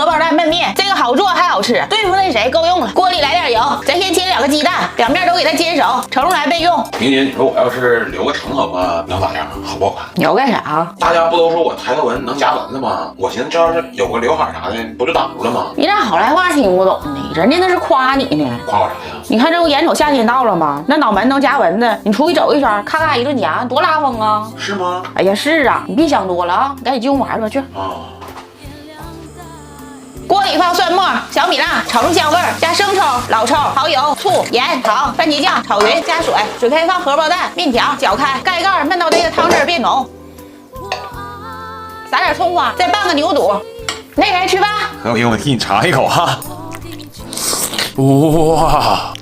荷包蛋焖面，这个好做还好吃，对付那谁够用了。锅里来点油，咱先切2个鸡蛋，两面都给它煎熟，盛出来备用。明姐，你说我要是留个长头发能咋样？好不好看？你要干啥？大家不都说我抬头纹能夹蚊子吗？我寻思这要是有个刘海啥的，不就挡住了吗？你咋好来话听不懂呢？人家那是夸你呢。夸我啥呀？你看这不眼瞅夏天到了吗？那脑门能夹蚊子，你出去走一圈，咔咔一顿夹，多拉风啊！是吗？哎呀，是啊，你别想多了啊，赶紧进屋玩吧去。锅里放蒜末、小米辣，炒出香味儿，加生抽、老抽、蚝油、醋、盐、糖、番茄酱，炒匀，加水，水开放荷包蛋、面条，搅开，盖盖焖到这个汤汁变浓，撒点葱花，再拌个牛肚。那人吃饭，何勇，我替你尝一口哈。哇！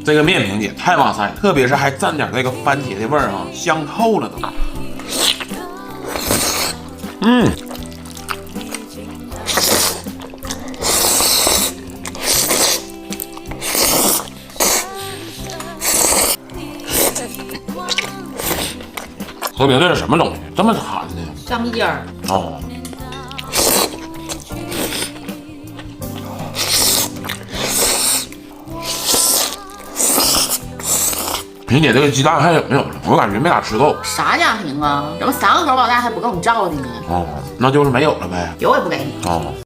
这个面饼姐太哇塞，特别是还蘸点这个番茄的味儿啊，香透了都。和平这是什么东西？这么寒呢？上蜜尖儿。哦。萍姐，这个鸡蛋还有没有了？我感觉没咋吃够。啥家庭啊？怎么3个荷包蛋还不够你造的呢？哦，那就是没有了呗。有也不给你。哦。